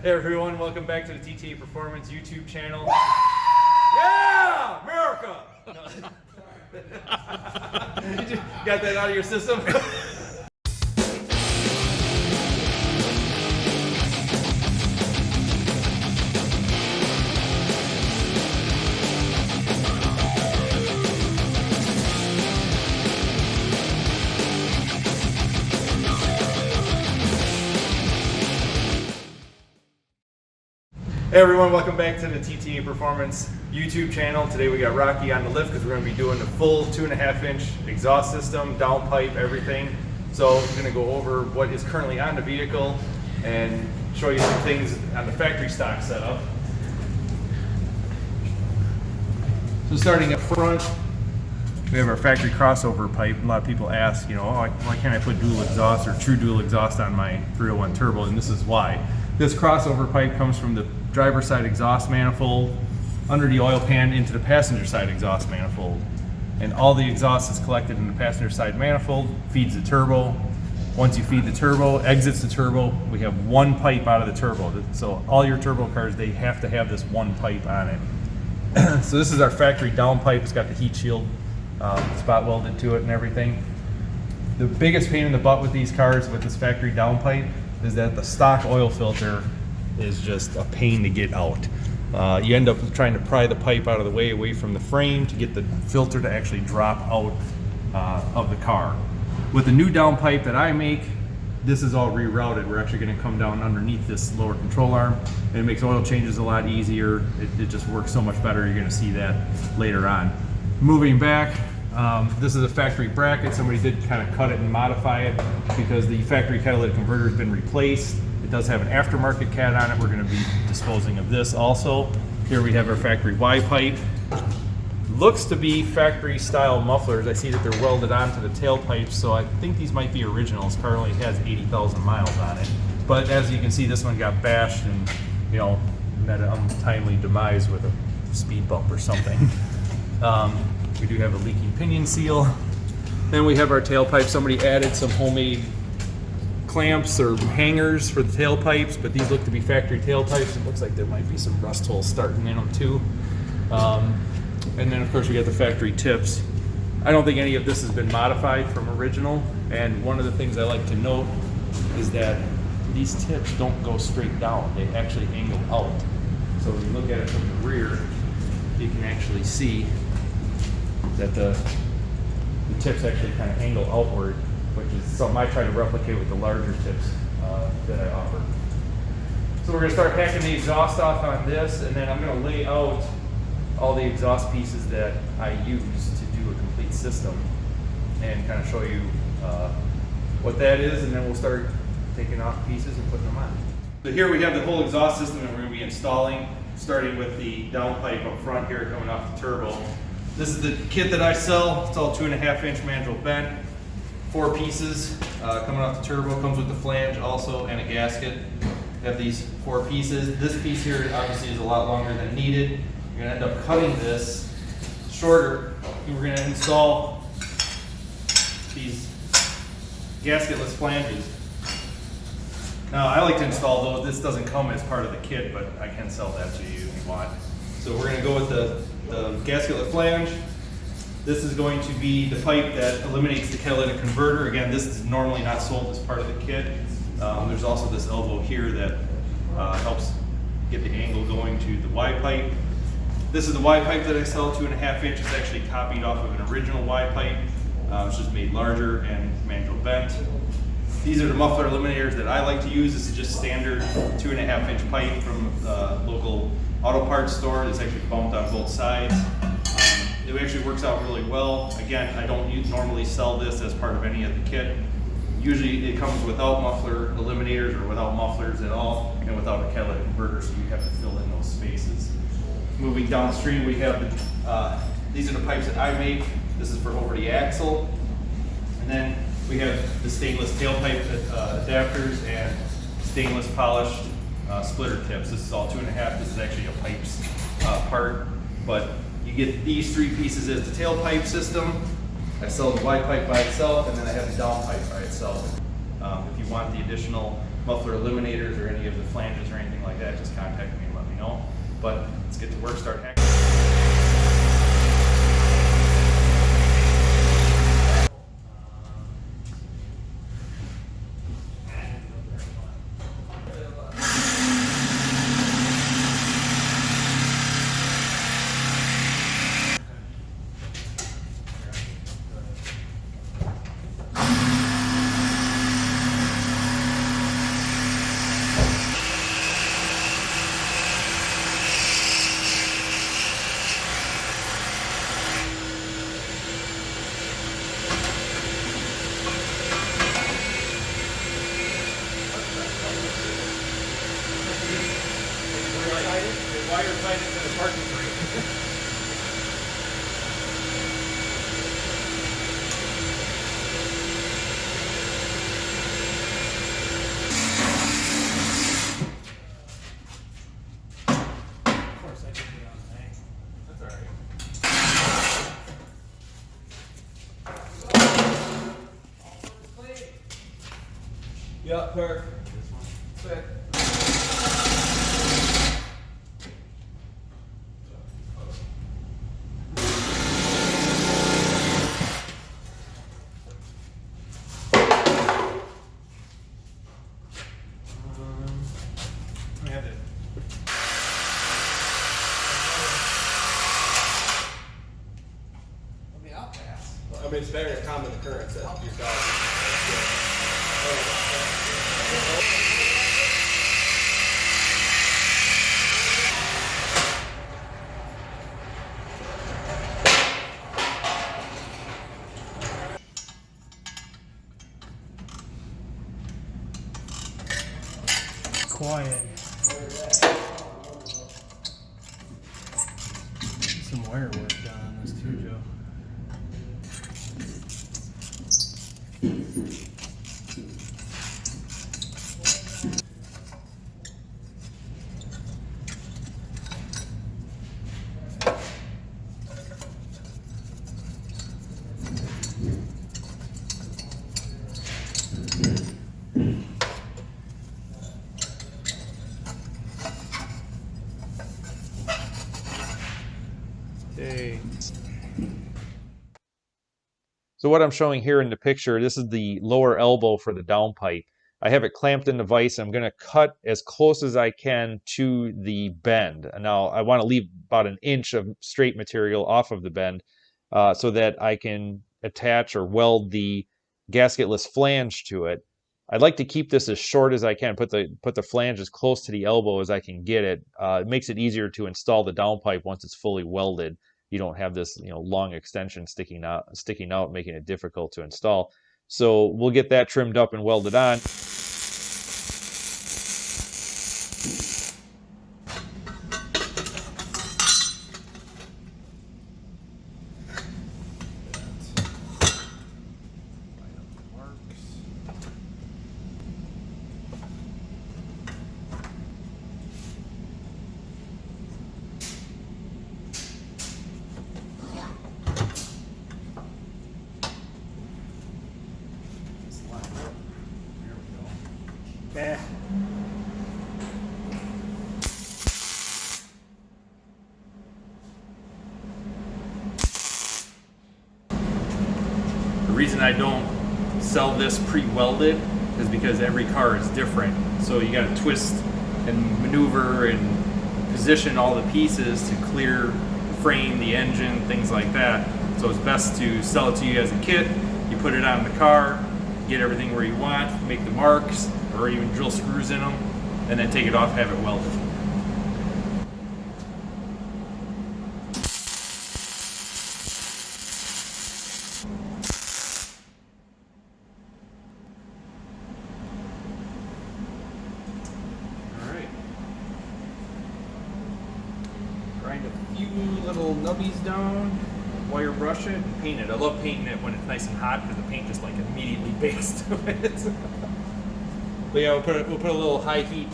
Hey everyone, welcome back to the TTA Performance YouTube channel. Yeah! America! You got that out of your system? Hey everyone, welcome back to the TTA Performance YouTube channel. Today we got Rocky on the lift because we're going to be doing the full 2.5 inch exhaust system, downpipe, everything. So we're going to go over what is currently on the vehicle and show you some things on the factory stock setup. So starting up front, we have our factory crossover pipe. A lot of people ask, why can't I put dual exhaust or true dual exhaust on my 301 turbo? And this is why. This crossover pipe comes from the driver's side exhaust manifold under the oil pan into the passenger side exhaust manifold. And all the exhaust is collected in the passenger side manifold, feeds the turbo. Once you feed the turbo, exits the turbo, we have one pipe out of the turbo. So all your turbo cars, they have to have this one pipe on it. So this is our factory down pipe. It's got the heat shield spot welded to it and everything. The biggest pain in the butt with these cars with this factory down pipe is that the stock oil filter is just a pain to get out. You end up trying to pry the pipe out of the way, away from the frame to get the filter to actually drop out of the car. With the new down pipe that I make, this is all rerouted. We're actually going to come down underneath this lower control arm, and it makes oil changes a lot easier. It just works so much better. You're going to see that later on. Moving back, this is a factory bracket. Somebody did kind of cut it and modify it because the factory catalytic converter has been replaced. It does have an aftermarket cat on it. We're going to be disposing of this also. Here we have our factory Y pipe. Looks to be factory style mufflers. I see that they're welded onto the tailpipes, so I think these might be originals. Car only has 80,000 miles on it. But as you can see, this one got bashed and, met an untimely demise with a speed bump or something. We do have a leaking pinion seal. Then we have our tailpipe. Somebody added some homemade clamps or hangers for the tailpipes, but these look to be factory tailpipes. It looks like there might be some rust holes starting in them too. And then of course we got the factory tips. I don't think any of this has been modified from original, and one of the things I like to note is that these tips don't go straight down. They actually angle out. So when you look at it from the rear, you can actually see that the tips actually kind of angle outward, which is something I try to replicate with the larger tips that I offer. So we're going to start hacking the exhaust off on this, and then I'm going to lay out all the exhaust pieces that I use to do a complete system and kind of show you what that is, and then we'll start taking off pieces and putting them on. So here we have the whole exhaust system that we're going to be installing, starting with the downpipe up front here coming off the turbo. This is the kit that I sell. It's all 2.5 inch mandrel bent, 4 pieces coming off the turbo. Comes with the flange also and a gasket. You have these 4 pieces. This piece here obviously is a lot longer than needed. You're gonna end up cutting this shorter, and we're gonna install these gasketless flanges. Now I like to install those. This doesn't come as part of the kit, but I can sell that to you if you want. So we're gonna go with the gasketless flange. This is going to be the pipe that eliminates the catalytic converter. Again, this is normally not sold as part of the kit. There's also this elbow here that helps get the angle going to the Y pipe. This is the Y pipe that I sell, 2.5 inch. It's actually copied off of an original Y pipe. It's just made larger and mandrel bent. These are the muffler eliminators that I like to use. This is just standard 2.5 inch pipe from the local auto parts store. It's actually bumped on both sides. It actually works out really well. Again, I don't normally sell this as part of any of the kit. Usually it comes without muffler eliminators or without mufflers at all, and without a catalytic converter, so you have to fill in those spaces. Moving downstream, we have these are the pipes that I make. This is for over the axle. And then we have the stainless tailpipe adapters and stainless polished splitter tips. This is all 2.5. This is actually a pipes part, but you get these 3 pieces as the tailpipe system. I sell the Y pipe by itself, and then I have the down pipe by itself. If you want the additional muffler eliminators or any of the flanges or anything like that, just contact me and let me know. But let's get to work, start hacking. Wire tied into the parking brake. Of course, I did it on the angle. That's alright. Yeah, perfect. This one. Set. I mean, it's better to common occurrence that your dog. Quiet. Some wire work done on this too, Joe. Okay. So what I'm showing here in the picture, this is the lower elbow for the downpipe. I have it clamped in the vise. I'm going to cut as close as I can to the bend. Now I want to leave about an inch of straight material off of the bend so that I can attach or weld the gasketless flange to it. I'd like to keep this as short as I can, put the flange as close to the elbow as I can get it. It makes it easier to install the downpipe once it's fully welded. You don't have this, long extension sticking out, making it difficult to install. So we'll get that trimmed up and welded on. Yeah. The reason I don't sell this pre-welded is because every car is different. So you got to twist and maneuver and position all the pieces to clear the frame, the engine, things like that. So it's best to sell it to you as a kit. You put it on the car, get everything where you want, make the marks, or even drill screws in them, and then take it off, have it welded. Grind a few little nubbies down, wire brush it, and paint it. I love painting it when it's nice and hot because the paint just like immediately bakes to it. But yeah, we'll put a little high heat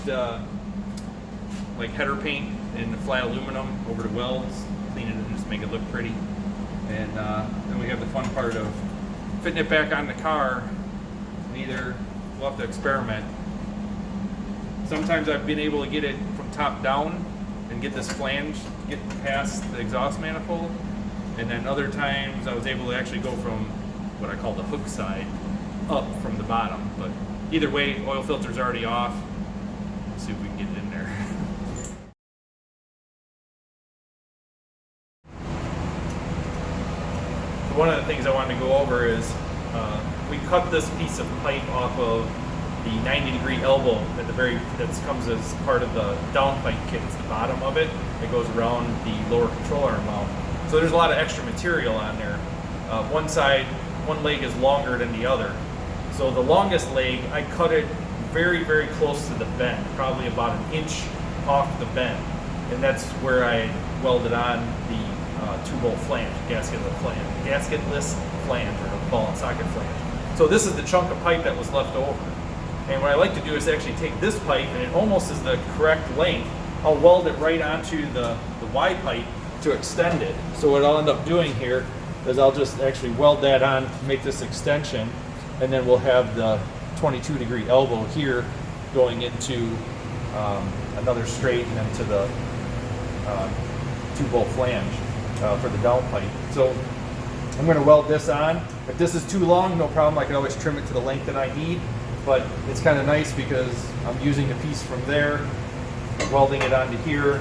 like header paint in the flat aluminum over the welds, clean it and just make it look pretty. And then we have the fun part of fitting it back on the car. And either we'll have to experiment. Sometimes I've been able to get it from top down and get this flange, get past the exhaust manifold. And then other times I was able to actually go from what I call the hook side up from the bottom. But either way, oil filter's already off. Let's see if we can get it in there. So one of the things I wanted to go over is we cut this piece of pipe off of the 90-degree elbow at the that comes as part of the downpipe kit. It's the bottom of it. It goes around the lower control arm mount. So there's a lot of extra material on there. One leg is longer than the other. So the longest leg, I cut it very, very close to the bend, probably about an inch off the bend. And that's where I welded on the 2-bolt flange, gasketless flange, or ball and socket flange. So this is the chunk of pipe that was left over. And what I like to do is actually take this pipe, and it almost is the correct length. I'll weld it right onto the Y pipe to extend it. So what I'll end up doing here is I'll just actually weld that on, make this extension, and then we'll have the 22-degree elbow here going into another straight and then to the 2-bolt flange for the downpipe. So I'm going to weld this on. If this is too long, no problem. I can always trim it to the length that I need. But it's kind of nice because I'm using a piece from there, welding it onto here.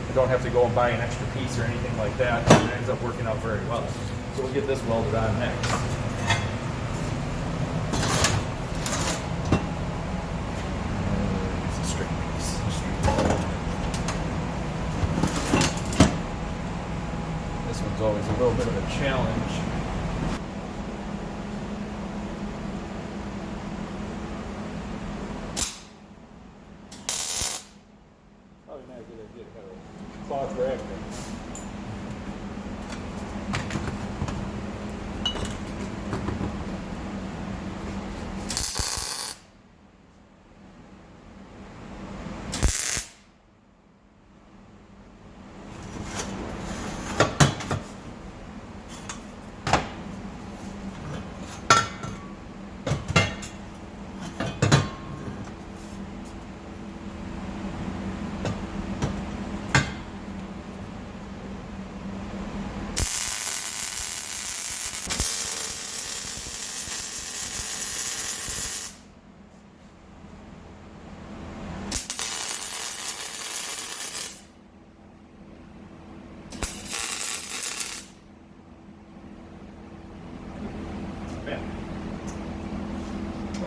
I don't have to go and buy an extra piece or anything like that. It ends up working out very well. So we'll get this welded on next. It's a straight piece. This one's always a little bit of a challenge. Probably not a good idea to have a cloth rag there.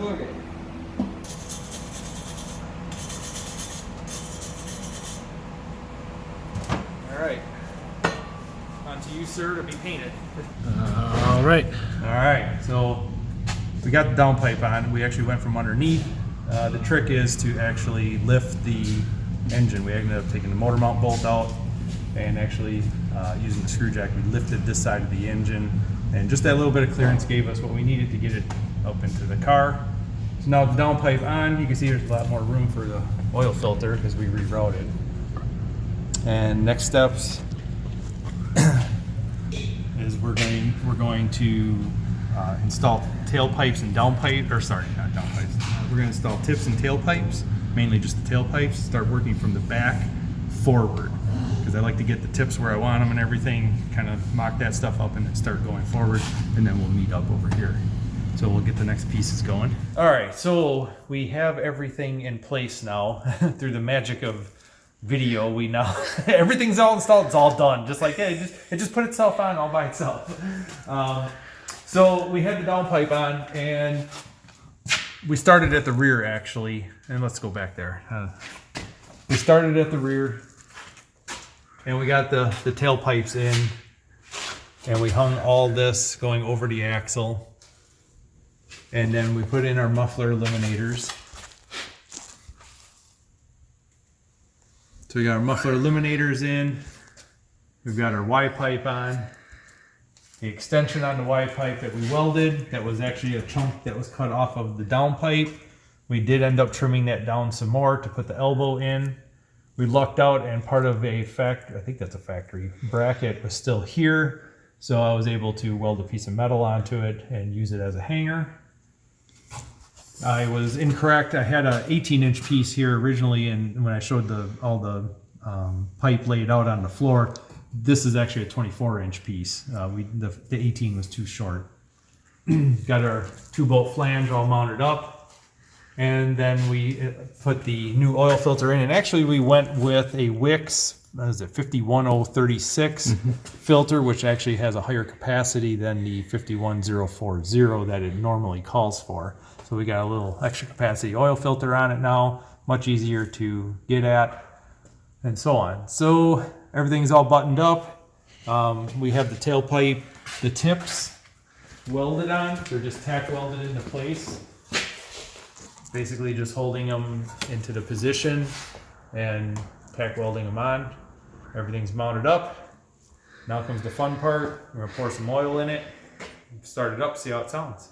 Okay. All right. On to you, sir, to be painted. All right. All right. So we got the downpipe on. We actually went from underneath. The trick is to actually lift the engine. We ended up taking the motor mount bolt out and actually using the screw jack, we lifted this side of the engine, and just that little bit of clearance gave us what we needed to get it up into the car. So now the downpipe on, you can see there's a lot more room for the oil filter because we rerouted. And next steps is we're going to install tailpipes and downpipe, or sorry, not downpipes. We're going to install tips and tailpipes, mainly just the tailpipes. Start working from the back forward because I like to get the tips where I want them and everything. Kind of mock that stuff up and then start going forward, and then we'll meet up over here. So we'll get the next pieces going. All right, so we have everything in place now through the magic of video. We now everything's all installed. It's all done. Just like it just put itself on all by itself. So we had the downpipe on, and we started at the rear actually. And let's go back there. We started at the rear, and we got the tailpipes in, and we hung all this going over the axle. And then we put in our muffler eliminators. So we got our muffler eliminators in. We've got our Y pipe on. The extension on the Y pipe that we welded, that was actually a chunk that was cut off of the down pipe. We did end up trimming that down some more to put the elbow in. We lucked out, and part of a factory, I think that's a factory bracket, was still here. So I was able to weld a piece of metal onto it and use it as a hanger. I was incorrect. I had a 18-inch piece here originally, and when I showed all the pipe laid out on the floor, this is actually a 24-inch piece. The 18 was too short. Got our 2-bolt flange all mounted up, and then we put the new oil filter in. And actually, we went with a Wix, what is it, 51036 filter, which actually has a higher capacity than the 51040 that it normally calls for. So we got a little extra capacity oil filter on it now, much easier to get at, and so on. So everything's all buttoned up. We have the tailpipe, the tips welded on. They're just tack welded into place. Basically just holding them into the position and tack welding them on. Everything's mounted up. Now comes the fun part. We're gonna pour some oil in it, start it up, see how it sounds.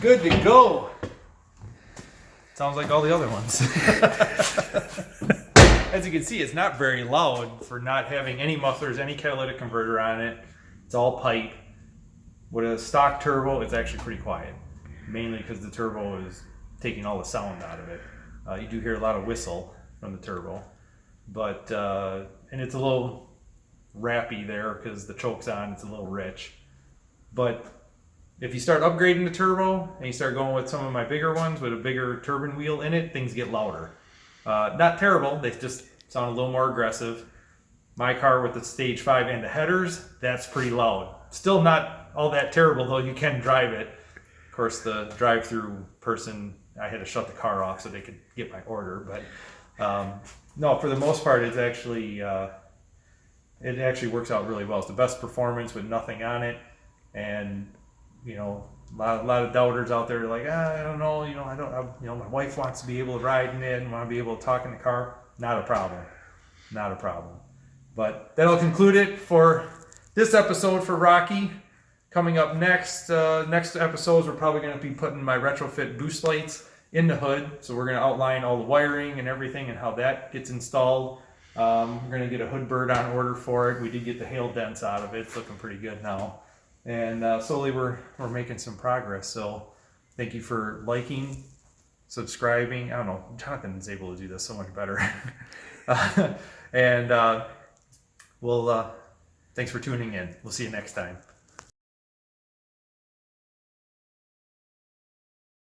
Good to go. Sounds like all the other ones. As you can see, it's not very loud for not having any mufflers, any catalytic converter on it. It's all pipe. With a stock turbo, it's actually pretty quiet, mainly because the turbo is taking all the sound out of it. You do hear a lot of whistle from the turbo, but and it's a little rappy there because the choke's on. It's a little rich, but if you start upgrading the turbo and you start going with some of my bigger ones with a bigger turbine wheel in it, things get louder. Not terrible, they just sound a little more aggressive. My car with the stage 5 and the headers, that's pretty loud. Still not all that terrible, though you can drive it. Of course, the drive-through person, I had to shut the car off so they could get my order. But no, for the most part, it actually works out really well. It's the best performance with nothing on it. And you know, a lot of doubters out there are like, I don't know, my wife wants to be able to ride in it and want to be able to talk in the car. Not a problem. Not a problem. But that'll conclude it for this episode for Rocky. Coming up next episodes, we're probably going to be putting my retrofit boost lights in the hood. So we're going to outline all the wiring and everything and how that gets installed. We're going to get a hood bird on order for it. We did get the hail dents out of it. It's looking pretty good now. And slowly we're making some progress. So thank you for liking, subscribing. I don't know, Jonathan's able to do this so much better. And thanks for tuning in. We'll see you next time.